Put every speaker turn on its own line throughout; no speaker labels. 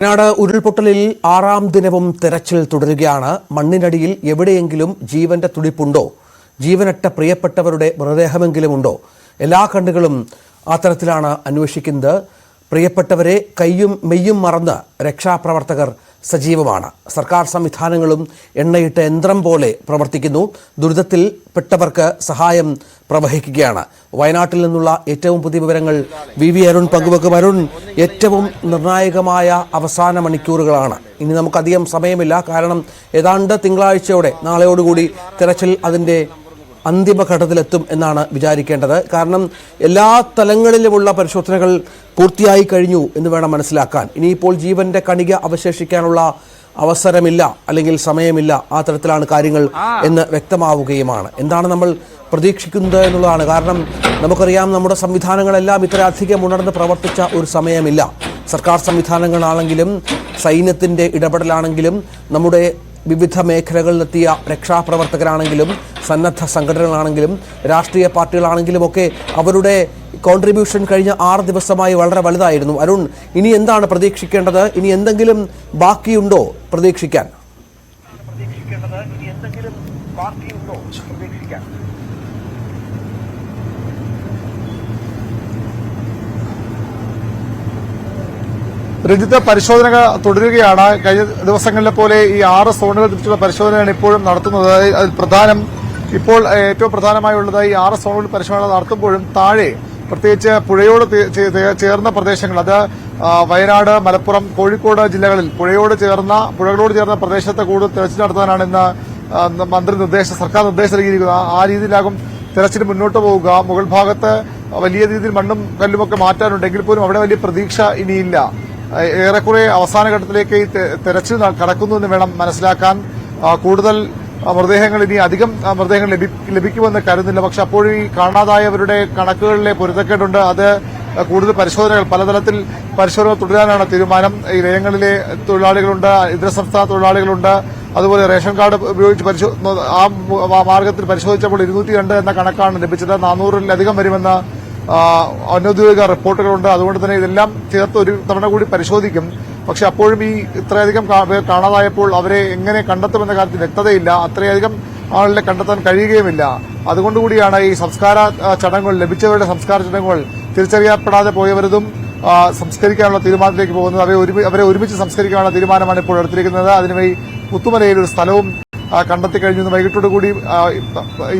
വയനാട് ഉരുൾപൊട്ടലിൽ 6ാം ദിനവും തെരച്ചിൽ തുടരുകയാണ്. മണ്ണിനടിയിൽ എവിടെയെങ്കിലും ജീവന്റെ തുടിപ്പുണ്ടോ, ജീവനറ്റ പ്രിയപ്പെട്ടവരുടെ മൃതദേഹമെങ്കിലും ഉണ്ടോ? എല്ലാ കണ്ണുകളും ആ തരത്തിലാണ് അന്വേഷിക്കുന്നത്. പ്രിയപ്പെട്ടവരെ കയ്യും മെയ്യും മറന്ന് രക്ഷാപ്രവർത്തകർ സജീവമാണ്. സർക്കാർ സംവിധാനങ്ങളും എണ്ണയിട്ട യന്ത്രം പോലെ പ്രവർത്തിക്കുന്നു. ദുരിതത്തിൽപ്പെട്ടവർക്ക് സഹായം പ്രവഹിക്കുകയാണ്. വയനാട്ടിൽ നിന്നുള്ള ഏറ്റവും പുതിയ വിവരങ്ങൾ വി അരുൺ പങ്കുവെക്കും. അരുൺ, ഏറ്റവും നിർണായകമായ അവസാന മണിക്കൂറുകളാണ്. ഇനി നമുക്കധികം സമയമില്ല. കാരണം ഏതാണ്ട് തിങ്കളാഴ്ചയോടെ, നാളെയോടുകൂടി തെരച്ചിൽ അതിൻ്റെ അന്തിമഘട്ടത്തിലെത്തും എന്നാണ് വിചാരിക്കേണ്ടത്. കാരണം എല്ലാ തലങ്ങളിലുമുള്ള പരിശോധനകൾ പൂർത്തിയായി കഴിഞ്ഞു എന്ന് വേണം മനസ്സിലാക്കാൻ. ഇനിയിപ്പോൾ ജീവന്റെ കണിക അവശേഷിക്കാനുള്ള അവസരമില്ല, അല്ലെങ്കിൽ സമയമില്ല. ആ തരത്തിലാണ് കാര്യങ്ങൾ എന്ന് വ്യക്തമാവുകയുമാണ്. എന്താണ് നമ്മൾ പ്രതീക്ഷിക്കുന്നത് എന്നുള്ളതാണ്. കാരണം നമുക്കറിയാം, നമ്മുടെ സംവിധാനങ്ങളെല്ലാം ഇത്രയധികം ഉണർന്ന് പ്രവർത്തിച്ച ഒരു സമയമില്ല. സർക്കാർ സംവിധാനങ്ങളാണെങ്കിലും സൈന്യത്തിൻ്റെ ഇടപെടലാണെങ്കിലും നമ്മുടെ വിവിധ മേഖലകളിലെത്തിയ രക്ഷാപ്രവർത്തകരാണെങ്കിലും സന്നദ്ധ സംഘടനകളാണെങ്കിലും രാഷ്ട്രീയ പാർട്ടികളാണെങ്കിലും ഒക്കെ അവരുടെ കോൺട്രിബ്യൂഷൻ കഴിഞ്ഞ 6 ദിവസമായി വളരെ വലുതായിരുന്നു. അരുൺ, ഇനി എന്താണ് പ്രതീക്ഷിക്കേണ്ടത്? ഇനി എന്തെങ്കിലും ബാക്കിയുണ്ടോ പ്രതീക്ഷിക്കാൻ?
രഞ്ജിത്ത്, പരിശോധന തുടരുകയാണ്. കഴിഞ്ഞ ദിവസങ്ങളിലെ പോലെ ഈ 6 സോണുകൾ തിരിച്ചുള്ള പരിശോധനയാണ് ഇപ്പോഴും നടത്തുന്നത്. അതിൽ ഇപ്പോൾ ഏറ്റവും പ്രധാനമായുള്ളത് ഈ 6 സോണുകളിൽ പരിശോധന നടത്തുമ്പോഴും താഴെ, പ്രത്യേകിച്ച് പുഴയോട് ചേർന്ന പ്രദേശങ്ങൾ, അത് വയനാട്, മലപ്പുറം, കോഴിക്കോട് ജില്ലകളിൽ പുഴകളോട് ചേർന്ന പ്രദേശത്തെ കൂടുതൽ തെരച്ചിൽ നടത്താനാണ് ഇന്ന് സർക്കാർ നിർദ്ദേശം നൽകിയിരിക്കുന്നത്. ആ രീതിയിലാകും തെരച്ചിൽ മുന്നോട്ട് പോവുക. മുകൾ ഭാഗത്ത് വലിയ രീതിയിൽ മണ്ണും കല്ലുമൊക്കെ മാറ്റാനുണ്ടെങ്കിൽ പോലും അവിടെ വലിയ പ്രതീക്ഷ ഇനിയില്ല. ഏറെക്കുറെ അവസാന ഘട്ടത്തിലേക്ക് ഈ തെരച്ചിൽ കടക്കുന്നു എന്ന് വേണം മനസ്സിലാക്കാൻ. കൂടുതൽ മൃതദേഹങ്ങൾ, ഇനി അധികം മൃതദേഹങ്ങൾ ലഭിക്കുമെന്ന് കരുതുന്നില്ല. പക്ഷെ അപ്പോഴും ഈ കാണാതായവരുടെ കണക്കുകളിലെ പൊരുത്തക്കേടുണ്ട്. അത് കൂടുതൽ പരിശോധനകൾ, പലതലത്തിൽ പരിശോധനകൾ തുടരാനാണ് തീരുമാനം. ഈ ലയങ്ങളിലെ തൊഴിലാളികളുണ്ട്, ഇതര സംസ്ഥാന തൊഴിലാളികളുണ്ട്, അതുപോലെ റേഷൻ കാർഡ് ഉപയോഗിച്ച് ആ മാർഗത്തിൽ പരിശോധിച്ചപ്പോൾ 202 എന്ന കണക്കാണ് ലഭിച്ചത്. 400-ലധികം വരുമെന്ന് അനൌദ്യോഗിക റിപ്പോർട്ടുകളുണ്ട്. അതുകൊണ്ട് തന്നെ ഇതെല്ലാം ചേർത്ത് ഒരു തവണ കൂടി പരിശോധിക്കും. പക്ഷെ അപ്പോഴും ഈ ഇത്രയധികം പേർ കാണാതായപ്പോൾ അവരെ എങ്ങനെ കണ്ടെത്തുമെന്ന കാര്യത്തിൽ വ്യക്തതയില്ല. അത്രയധികം ആളുകളെ കണ്ടെത്താൻ കഴിയുകയുമില്ല. അതുകൊണ്ടുകൂടിയാണ് ഈ സംസ്കാര ചടങ്ങുകൾ, ലഭിച്ചവരുടെ സംസ്കാര ചടങ്ങുകൾ തിരിച്ചറിയപ്പെടാതെ പോയവരതും സംസ്കരിക്കാനുള്ള തീരുമാനത്തിലേക്ക് പോകുന്നത്. അവരെ ഒരുമിച്ച് സംസ്കരിക്കാനുള്ള തീരുമാനമാണ് ഇപ്പോൾ എടുത്തിരിക്കുന്നത്. അതിനുമായി പുത്തുമലയിൽ ഒരു സ്ഥലവും കണ്ടെത്തി കഴിഞ്ഞു. വൈകിട്ടോടുകൂടി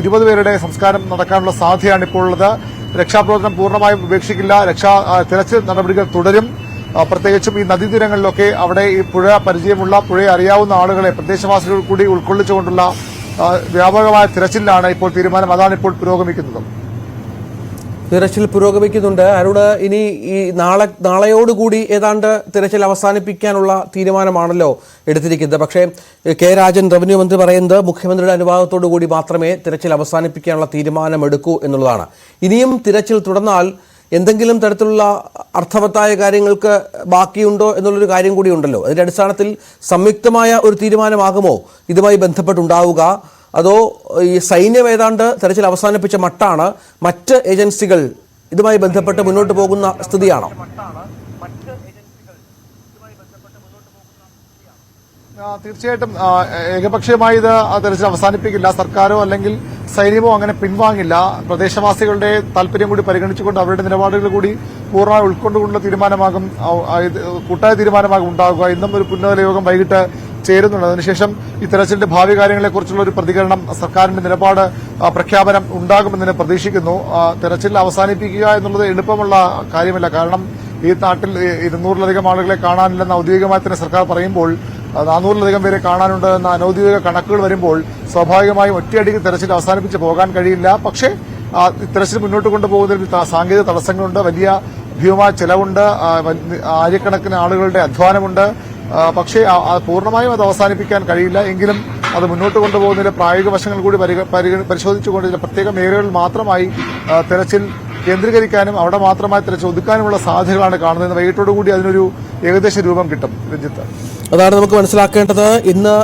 20 പേരുടെ സംസ്കാരം നടക്കാനുള്ള സാധ്യതയാണ് ഇപ്പോൾ ഉള്ളത്. രക്ഷാപ്രവർത്തനം പൂർണ്ണമായും ഉപേക്ഷിക്കില്ല. തെരച്ചിൽ നടപടികൾ തുടരും. പ്രത്യേകിച്ചും ഈ നദീതീരങ്ങളിലൊക്കെ അവിടെ ഈ പുഴ പരിചയമുള്ള, പുഴയെ അറിയാവുന്ന ആളുകളെ, പ്രദേശവാസികൾ കൂടി ഉൾക്കൊള്ളിച്ചുകൊണ്ടുള്ള വ്യാപകമായ തിരച്ചിലാണ് ഇപ്പോൾ തീരുമാനം. അതാണ് ഇപ്പോൾ പുരോഗമിക്കുന്നത്.
തിരച്ചിൽ പുരോഗമിക്കുന്നുണ്ട്. അരുണ്, ഇനി ഈ നാളെയോടുകൂടി ഏതാണ്ട് തിരച്ചിൽ അവസാനിപ്പിക്കാനുള്ള തീരുമാനമാണല്ലോ എടുത്തിരിക്കുന്നത്. പക്ഷേ കെ രാജൻ, റവന്യൂ മന്ത്രി, പറയുന്നത് മുഖ്യമന്ത്രിയുടെ അനുവാദത്തോടു കൂടി മാത്രമേ തിരച്ചിൽ അവസാനിപ്പിക്കാനുള്ള തീരുമാനമെടുക്കൂ എന്നുള്ളതാണ്. ഇനിയും തിരച്ചിൽ തുടർന്നാൽ എന്തെങ്കിലും തരത്തിലുള്ള അർത്ഥവത്തായ കാര്യങ്ങൾക്ക് ബാക്കിയുണ്ടോ എന്നുള്ളൊരു കാര്യം കൂടി ഉണ്ടല്ലോ. അതിന്റെ അടിസ്ഥാനത്തിൽ സംയുക്തമായ ഒരു തീരുമാനമാകുമോ ഇതുമായി ബന്ധപ്പെട്ടുണ്ടാവുക? അതോ ഈ സൈന്യം ഏതാണ്ട് തെരച്ചിൽ അവസാനിപ്പിച്ച മട്ടാണ്, മറ്റ് ഏജൻസികൾ ഇതുമായി ബന്ധപ്പെട്ട് മുന്നോട്ട് പോകുന്ന സ്ഥിതിയാണോ?
തീർച്ചയായിട്ടും ഏകപക്ഷീയമായി ഇത് തെരച്ചിൽ അവസാനിപ്പിക്കില്ല. സർക്കാരോ അല്ലെങ്കിൽ സൈന്യമോ അങ്ങനെ പിൻവാങ്ങില്ല. പ്രദേശവാസികളുടെ താല്പര്യം കൂടി പരിഗണിച്ചുകൊണ്ട് അവരുടെ നിലപാടുകൾ കൂടി പൂർണ്ണമായി ഉൾക്കൊണ്ടുകൊണ്ടുള്ള തീരുമാനമാകും, കൂട്ടായ തീരുമാനമാകും ഉണ്ടാകുക. ഇന്നും ഒരു പുനഃ യോഗം വൈകിട്ട് ചേരുന്നുണ്ട്. അതിനുശേഷം ഈ തെരച്ചിലിന്റെ ഭാവി കാര്യങ്ങളെക്കുറിച്ചുള്ള ഒരു പ്രതികരണം, സർക്കാരിന്റെ നിലപാട് പ്രഖ്യാപനം ഉണ്ടാകുമെന്ന് പ്രതീക്ഷിക്കുന്നു. തെരച്ചിൽ അവസാനിപ്പിക്കുക എന്നുള്ളത് എളുപ്പമുള്ള കാര്യമല്ല. കാരണം ഈ നാട്ടിൽ 200-ലധികം ആളുകളെ കാണാനില്ലെന്ന് ഔദ്യോഗികമായി തന്നെ സർക്കാർ പറയുമ്പോൾ 400-ലധികം പേരെ കാണാനുണ്ട് എന്ന അനൌദ്യോഗിക കണക്കുകൾ വരുമ്പോൾ സ്വാഭാവികമായും ഒറ്റയടിക്ക് തെരച്ചിൽ അവസാനിപ്പിച്ച് പോകാൻ കഴിയില്ല. പക്ഷേ തെരച്ചിൽ മുന്നോട്ട് കൊണ്ടുപോകുന്നതിൽ സാങ്കേതിക തടസ്സങ്ങളുണ്ട്, വലിയ ഭീമമായ ചെലവുണ്ട്, ആയിരക്കണക്കിന് ആളുകളുടെ അധ്വാനമുണ്ട്. പക്ഷേ പൂർണ്ണമായും അത് അവസാനിപ്പിക്കാൻ കഴിയില്ല. എങ്കിലും അത് മുന്നോട്ട് കൊണ്ടുപോകുന്നതിലെ പ്രായോഗിക വശങ്ങൾ കൂടി പരിശോധിച്ചുകൊണ്ട് ചില പ്രത്യേക മേഖലകളിൽ മാത്രമായി തെരച്ചിൽ കേന്ദ്രീകരിക്കാനും അവിടെ മാത്രമായി തെരച്ചിൽ ഒതുക്കാനുമുള്ള സാധ്യതകളാണ് കാണുന്നത്. വൈകിട്ടോടുകൂടി അതിനൊരു ഏകദേശ രൂപം കിട്ടും. രഞ്ജിത്ത്,
അതാണ് നമുക്ക് മനസ്സിലാക്കേണ്ടത്. ഇന്ന്